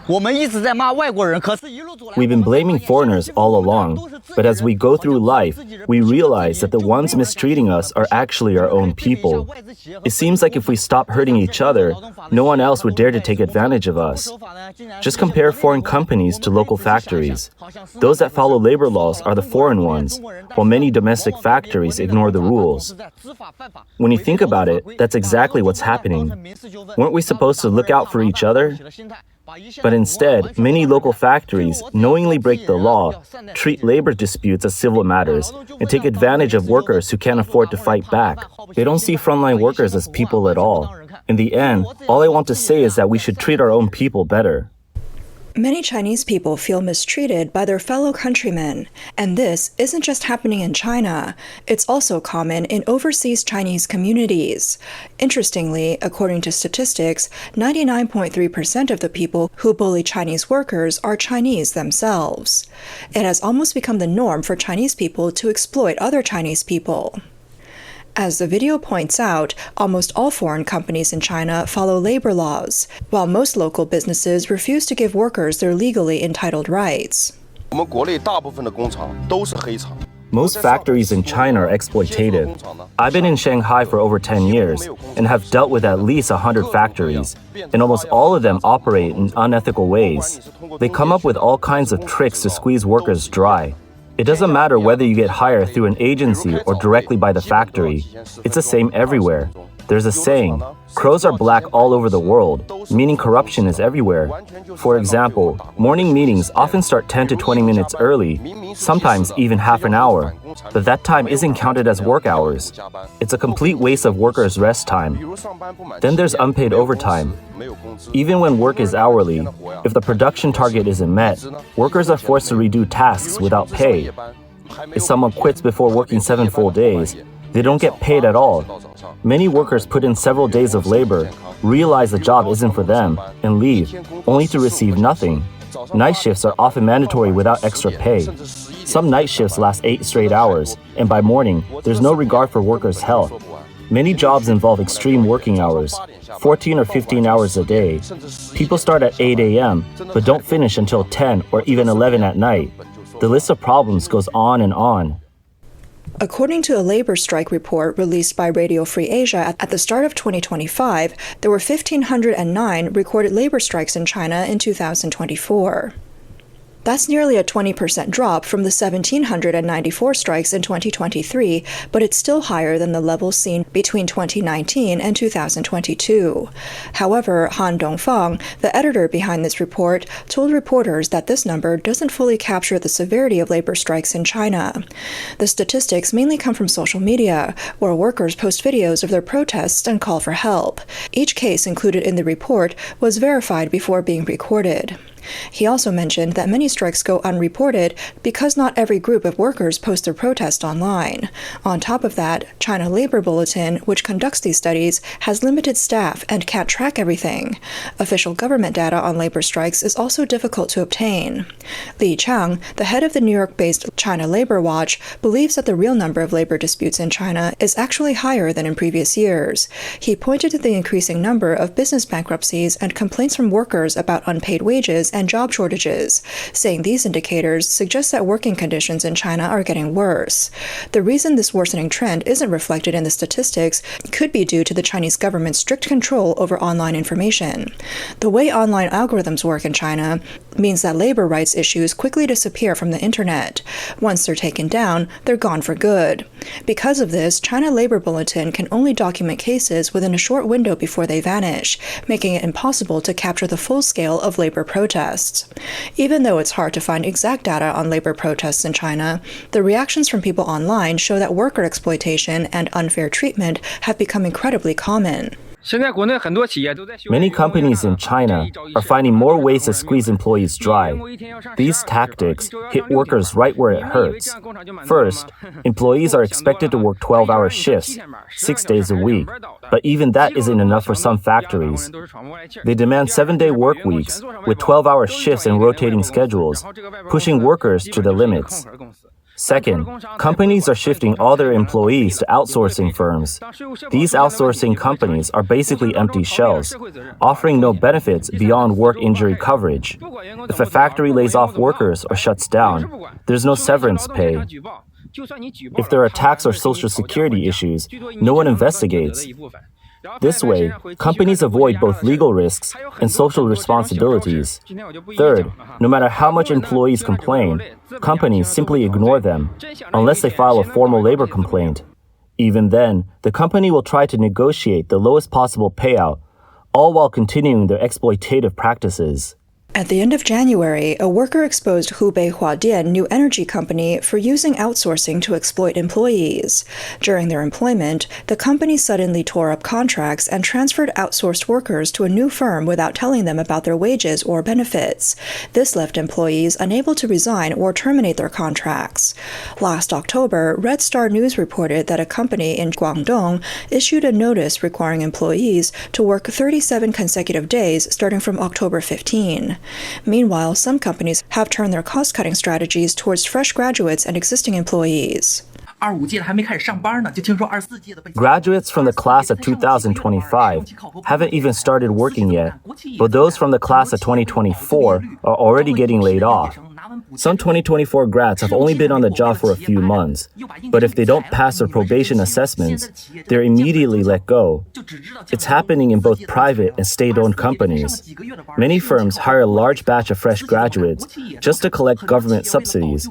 We've been blaming foreigners all along, but as we go through life, we realize that the ones mistreating us are actually our own people. It seems like if we stop hurting each other, no one else would dare to take advantage of us. Just compare foreign companies to local factories. Those that follow labor laws are the foreign ones, while many domestic factories ignore the rules. When you think about it, that's exactly what's happening. Weren't we supposed to look out for each other? But instead, many local factories knowingly break the law, treat labor disputes as civil matters, and take advantage of workers who can't afford to fight back. They don't see frontline workers as people at all. In the end, all I want to say is that we should treat our own people better. Many Chinese people feel mistreated by their fellow countrymen, and this isn't just happening in China. It's also common in overseas Chinese communities. Interestingly, according to statistics, 99.3% of the people who bully Chinese workers are Chinese themselves. It has almost become the norm for Chinese people to exploit other Chinese people. As the video points out, almost all foreign companies in China follow labor laws, while most local businesses refuse to give workers their legally entitled rights. Most factories in China are exploitative. I've been in Shanghai for over 10 years and have dealt with at least 100 factories, and almost all of them operate in unethical ways. They come up with all kinds of tricks to squeeze workers dry. It doesn't matter whether you get hired through an agency or directly by the factory. It's the same everywhere. There's a saying, crows are black all over the world, meaning corruption is everywhere. For example, morning meetings often start 10 to 20 minutes early, sometimes even half an hour. But that time isn't counted as work hours. It's a complete waste of workers' rest time. Then there's unpaid overtime. Even when work is hourly, if the production target isn't met, workers are forced to redo tasks without pay. If someone quits before working 7 full days, they don't get paid at all. Many workers put in several days of labor, realize the job isn't for them, and leave, only to receive nothing. Night shifts are often mandatory without extra pay. Some night shifts last 8 straight hours, and by morning, there's no regard for workers' health. Many jobs involve extreme working hours, 14 or 15 hours a day. People start at 8 a.m., but don't finish until 10 or even 11 at night. The list of problems goes on and on. According to a labor strike report released by Radio Free Asia at the start of 2025, there were 1,509 recorded labor strikes in China in 2024. That's nearly a 20% drop from the 1,794 strikes in 2023, but it's still higher than the level seen between 2019 and 2022. However, Han Dongfang, the editor behind this report, told reporters that this number doesn't fully capture the severity of labor strikes in China. The statistics mainly come from social media, where workers post videos of their protests and call for help. Each case included in the report was verified before being recorded. He also mentioned that many strikes go unreported because not every group of workers post their protest online. On top of that, China Labor Bulletin, which conducts these studies, has limited staff and can't track everything. Official government data on labor strikes is also difficult to obtain. Li Chang, the head of the New York-based China Labor Watch, believes that the real number of labor disputes in China is actually higher than in previous years. He pointed to the increasing number of business bankruptcies and complaints from workers about unpaid wages and job shortages, saying these indicators suggest that working conditions in China are getting worse. The reason this worsening trend isn't reflected in the statistics could be due to the Chinese government's strict control over online information. The way online algorithms work in China means that labor rights issues quickly disappear from the internet. Once they're taken down, they're gone for good. Because of this, China Labor Bulletin can only document cases within a short window before they vanish, making it impossible to capture the full scale of labor protests. Even though it's hard to find exact data on labor protests in China, the reactions from people online show that worker exploitation and unfair treatment have become incredibly common. Many companies in China are finding more ways to squeeze employees dry. These tactics hit workers right where it hurts. First, employees are expected to work 12-hour shifts, 6 days a week, but even that isn't enough for some factories. They demand 7-day work weeks with 12-hour shifts and rotating schedules, pushing workers to the limits. Second, companies are shifting all their employees to outsourcing firms. These outsourcing companies are basically empty shells, offering no benefits beyond work injury coverage. If a factory lays off workers or shuts down, there's no severance pay. If there are tax or social security issues, no one investigates. This way, companies avoid both legal risks and social responsibilities. Third, no matter how much employees complain, companies simply ignore them, unless they file a formal labor complaint. Even then, the company will try to negotiate the lowest possible payout, all while continuing their exploitative practices. At the end of January, a worker exposed Hubei Huadian New Energy Company for using outsourcing to exploit employees. During their employment, the company suddenly tore up contracts and transferred outsourced workers to a new firm without telling them about their wages or benefits. This left employees unable to resign or terminate their contracts. Last October, Red Star News reported that a company in Guangdong issued a notice requiring employees to work 37 consecutive days starting from October 15. Meanwhile, some companies have turned their cost-cutting strategies towards fresh graduates and existing employees. Graduates from the class of 2025 haven't even started working yet, but those from the class of 2024 are already getting laid off. Some 2024 grads have only been on the job for a few months, but if they don't pass their probation assessments, they're immediately let go. It's happening in both private and state-owned companies. Many firms hire a large batch of fresh graduates just to collect government subsidies,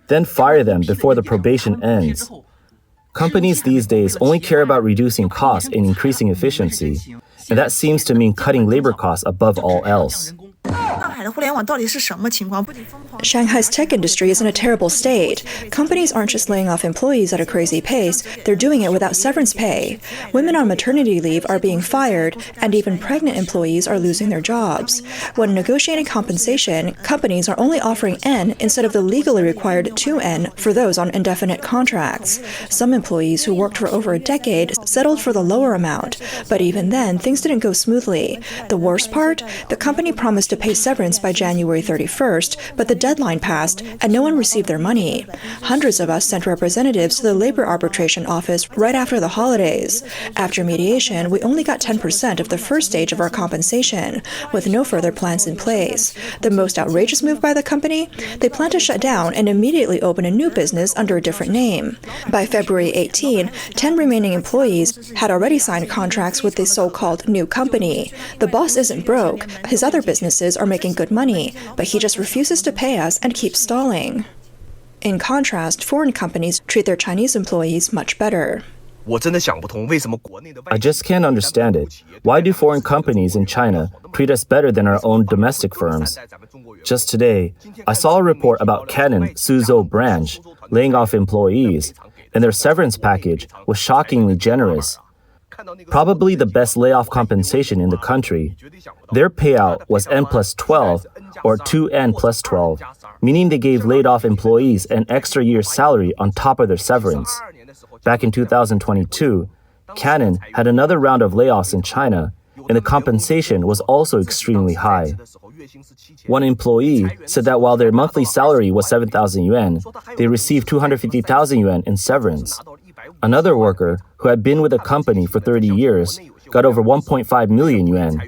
then fire them before the probation ends. Companies these days only care about reducing costs and increasing efficiency, and that seems to mean cutting labor costs above all else. Shanghai's tech industry is in a terrible state. Companies aren't just laying off employees at a crazy pace, they're doing it without severance pay. Women on maternity leave are being fired, and even pregnant employees are losing their jobs. When negotiating compensation, companies are only offering N instead of the legally required 2N for those on indefinite contracts. Some employees who worked for over a decade settled for the lower amount, but even then, things didn't go smoothly. The worst part? The company promised to pay severance by January 31st, but the deadline passed and no one received their money. Hundreds of us sent representatives to the labor arbitration office right after the holidays. After mediation, we only got 10% of the first stage of our compensation, with no further plans in place. The most outrageous move by the company? They plan to shut down and immediately open a new business under a different name. By February 18, 10 remaining employees had already signed contracts with the so-called new company. The boss isn't broke. His other businesses are making good money, but he just refuses to pay us and keeps stalling. In contrast, foreign companies treat their Chinese employees much better. I just can't understand it. Why do foreign companies in China treat us better than our own domestic firms? Just today, I saw a report about Canon Suzhou branch laying off employees, and their severance package was shockingly generous. Probably the best layoff compensation in the country. Their payout was N plus 12 or 2N plus 12, meaning they gave laid-off employees an extra year's salary on top of their severance. Back in 2022, Canon had another round of layoffs in China, and the compensation was also extremely high. One employee said that while their monthly salary was 7,000 yuan, they received 250,000 yuan in severance. Another worker, who had been with the company for 30 years, got over 1.5 million yuan.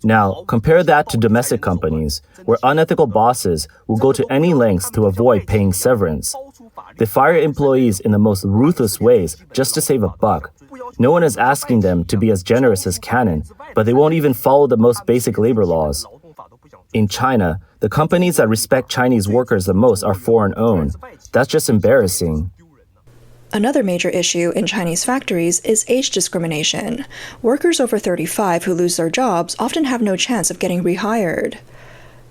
Now, compare that to domestic companies, where unethical bosses will go to any lengths to avoid paying severance. They fire employees in the most ruthless ways just to save a buck. No one is asking them to be as generous as Canon, but they won't even follow the most basic labor laws. In China, the companies that respect Chinese workers the most are foreign-owned. That's just embarrassing. Another major issue in Chinese factories is age discrimination. Workers over 35 who lose their jobs often have no chance of getting rehired.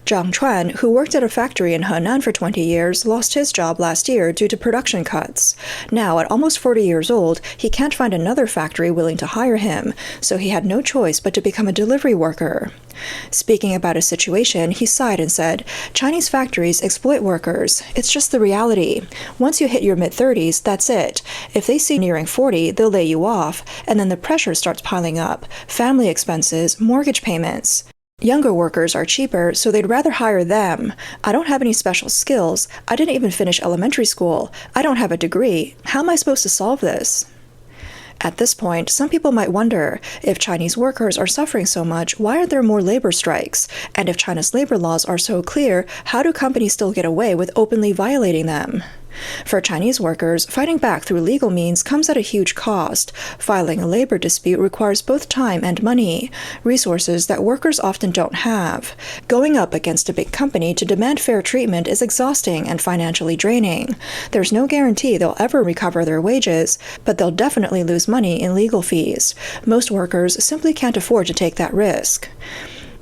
Zhang Chuan, who worked at a factory in Henan for 20 years, lost his job last year due to production cuts. Now, at almost 40 years old, he can't find another factory willing to hire him, so he had no choice but to become a delivery worker. Speaking about his situation, he sighed and said, "Chinese factories exploit workers. It's just the reality. Once you hit your mid-30s, that's it. If they see nearing 40, they'll lay you off, and then the pressure starts piling up. Family expenses, mortgage payments." Younger workers are cheaper, so they'd rather hire them. I don't have any special skills. I didn't even finish elementary school. I don't have a degree. How am I supposed to solve this? At this point, some people might wonder, if Chinese workers are suffering so much, why are there more labor strikes? And if China's labor laws are so clear, how do companies still get away with openly violating them? For Chinese workers, fighting back through legal means comes at a huge cost. Filing a labor dispute requires both time and money, resources that workers often don't have. Going up against a big company to demand fair treatment is exhausting and financially draining. There's no guarantee they'll ever recover their wages, but they'll definitely lose money in legal fees. Most workers simply can't afford to take that risk.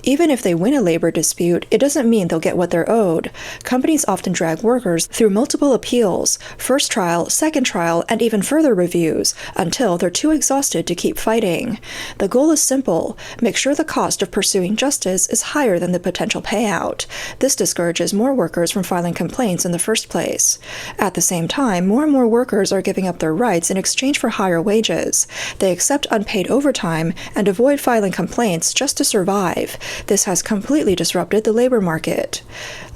Even if they win a labor dispute, it doesn't mean they'll get what they're owed. Companies often drag workers through multiple appeals, first trial, second trial, and even further reviews, until they're too exhausted to keep fighting. The goal is simple: make sure the cost of pursuing justice is higher than the potential payout. This discourages more workers from filing complaints in the first place. At the same time, more and more workers are giving up their rights in exchange for higher wages. They accept unpaid overtime and avoid filing complaints just to survive. This has completely disrupted the labor market.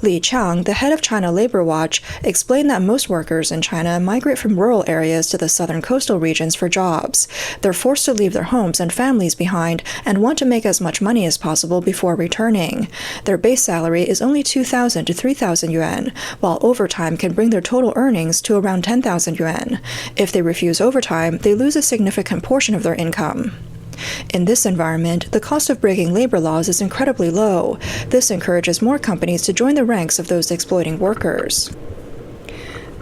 Li Qiang, the head of China Labor Watch, explained that most workers in China migrate from rural areas to the southern coastal regions for jobs. They're forced to leave their homes and families behind and want to make as much money as possible before returning. Their base salary is only 2,000 to 3,000 yuan, while overtime can bring their total earnings to around 10,000 yuan. If they refuse overtime, they lose a significant portion of their income. In this environment, the cost of breaking labor laws is incredibly low. This encourages more companies to join the ranks of those exploiting workers.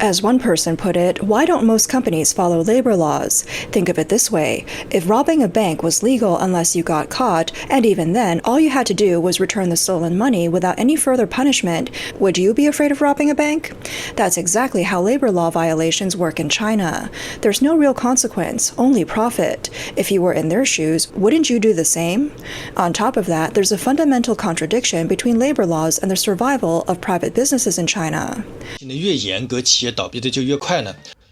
As one person put it, why don't most companies follow labor laws? Think of it this way: if robbing a bank was legal unless you got caught, and even then, all you had to do was return the stolen money without any further punishment, would you be afraid of robbing a bank? That's exactly how labor law violations work in China. There's no real consequence, only profit. If you were in their shoes, wouldn't you do the same? On top of that, there's a fundamental contradiction between labor laws and the survival of private businesses in China.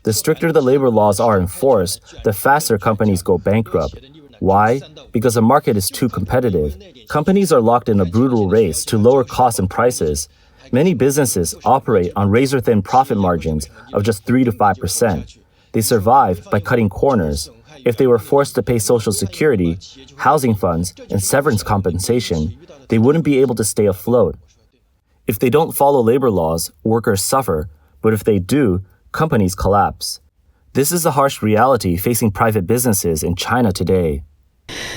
The stricter the labor laws are enforced, the faster companies go bankrupt. Why? Because the market is too competitive. Companies are locked in a brutal race to lower costs and prices. Many businesses operate on razor-thin profit margins of just 3 to 5%. They survive by cutting corners. If they were forced to pay Social Security, housing funds, and severance compensation, they wouldn't be able to stay afloat. If they don't follow labor laws, workers suffer. But if they do, companies collapse. This is the harsh reality facing private businesses in China today.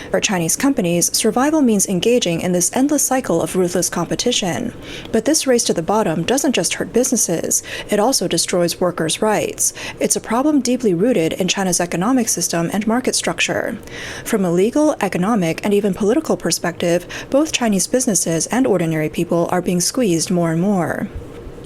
For Chinese companies, survival means engaging in this endless cycle of ruthless competition. But this race to the bottom doesn't just hurt businesses, it also destroys workers' rights. It's a problem deeply rooted in China's economic system and market structure. From a legal, economic, and even political perspective, both Chinese businesses and ordinary people are being squeezed more and more.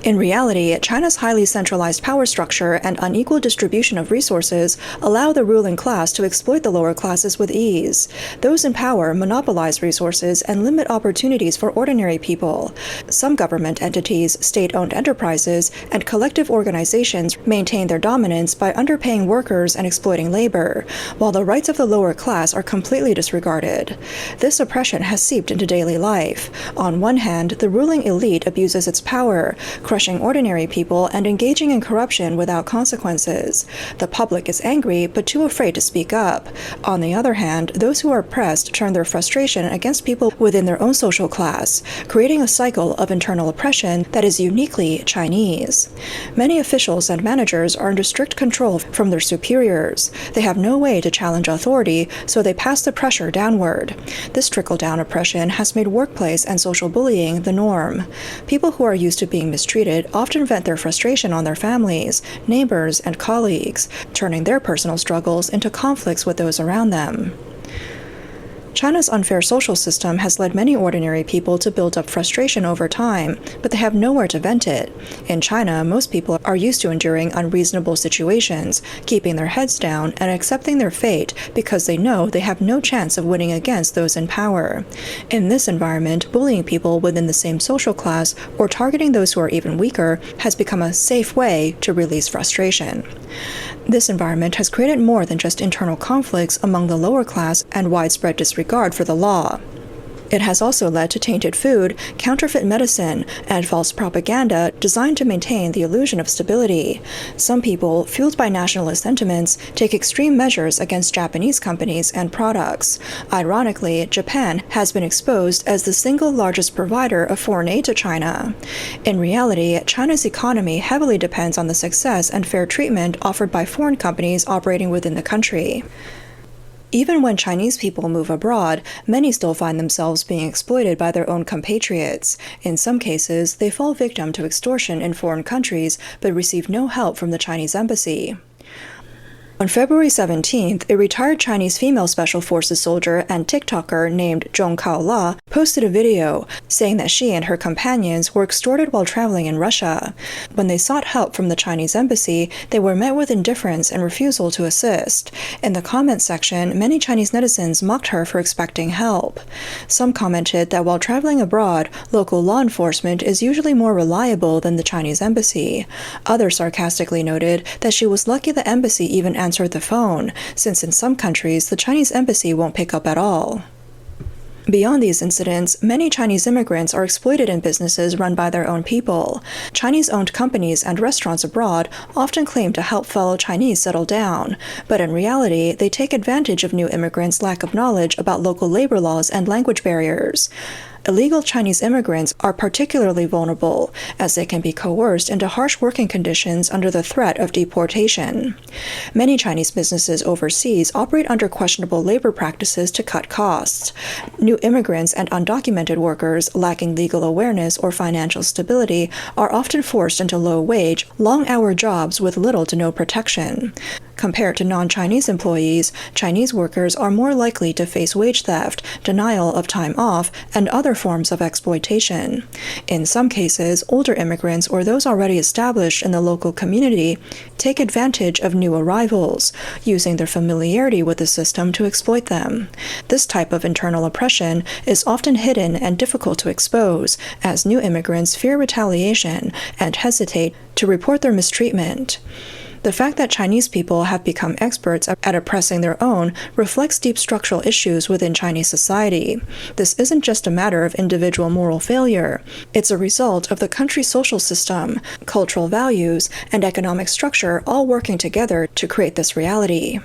In reality, China's highly centralized power structure and unequal distribution of resources allow the ruling class to exploit the lower classes with ease. Those in power monopolize resources and limit opportunities for ordinary people. Some government entities, state-owned enterprises, and collective organizations maintain their dominance by underpaying workers and exploiting labor, while the rights of the lower class are completely disregarded. This oppression has seeped into daily life. On one hand, the ruling elite abuses its power, crushing ordinary people and engaging in corruption without consequences. The public is angry but too afraid to speak up. On the other hand, those who are oppressed turn their frustration against people within their own social class, creating a cycle of internal oppression that is uniquely Chinese. Many officials and managers are under strict control from their superiors. They have no way to challenge authority, so they pass the pressure downward. This trickle-down oppression has made workplace and social bullying the norm. People who are used to being mistreated often vent their frustration on their families, neighbors, and colleagues, turning their personal struggles into conflicts with those around them. China's unfair social system has led many ordinary people to build up frustration over time, but they have nowhere to vent it. In China, most people are used to enduring unreasonable situations, keeping their heads down and accepting their fate because they know they have no chance of winning against those in power. In this environment, bullying people within the same social class or targeting those who are even weaker has become a safe way to release frustration. This environment has created more than just internal conflicts among the lower class and widespread disregard for the law. It has also led to tainted food, counterfeit medicine, and false propaganda designed to maintain the illusion of stability. Some people, fueled by nationalist sentiments, take extreme measures against Japanese companies and products. Ironically, Japan has been exposed as the single largest provider of foreign aid to China. In reality, China's economy heavily depends on the success and fair treatment offered by foreign companies operating within the country. Even when Chinese people move abroad, many still find themselves being exploited by their own compatriots. In some cases, they fall victim to extortion in foreign countries but receive no help from the Chinese embassy. On February 17th, a retired Chinese female Special Forces soldier and TikToker named Zhong Kao-la posted a video saying that she and her companions were extorted while traveling in Russia. When they sought help from the Chinese embassy, they were met with indifference and refusal to assist. In the comment section, many Chinese netizens mocked her for expecting help. Some commented that while traveling abroad, local law enforcement is usually more reliable than the Chinese embassy. Others sarcastically noted that she was lucky the embassy even answered the phone, since in some countries the Chinese embassy won't pick up at all. Beyond these incidents, many Chinese immigrants are exploited in businesses run by their own people. Chinese-owned companies and restaurants abroad often claim to help fellow Chinese settle down, but in reality, they take advantage of new immigrants' lack of knowledge about local labor laws and language barriers. Illegal Chinese immigrants are particularly vulnerable, as they can be coerced into harsh working conditions under the threat of deportation. Many Chinese businesses overseas operate under questionable labor practices to cut costs. New immigrants and undocumented workers lacking legal awareness or financial stability are often forced into low-wage, long-hour jobs with little to no protection. Compared to non-Chinese employees, Chinese workers are more likely to face wage theft, denial of time off, and other forms of exploitation. In some cases, older immigrants or those already established in the local community take advantage of new arrivals, using their familiarity with the system to exploit them. This type of internal oppression is often hidden and difficult to expose, as new immigrants fear retaliation and hesitate to report their mistreatment. The fact that Chinese people have become experts at oppressing their own reflects deep structural issues within Chinese society. This isn't just a matter of individual moral failure. It's a result of the country's social system, cultural values, and economic structure all working together to create this reality.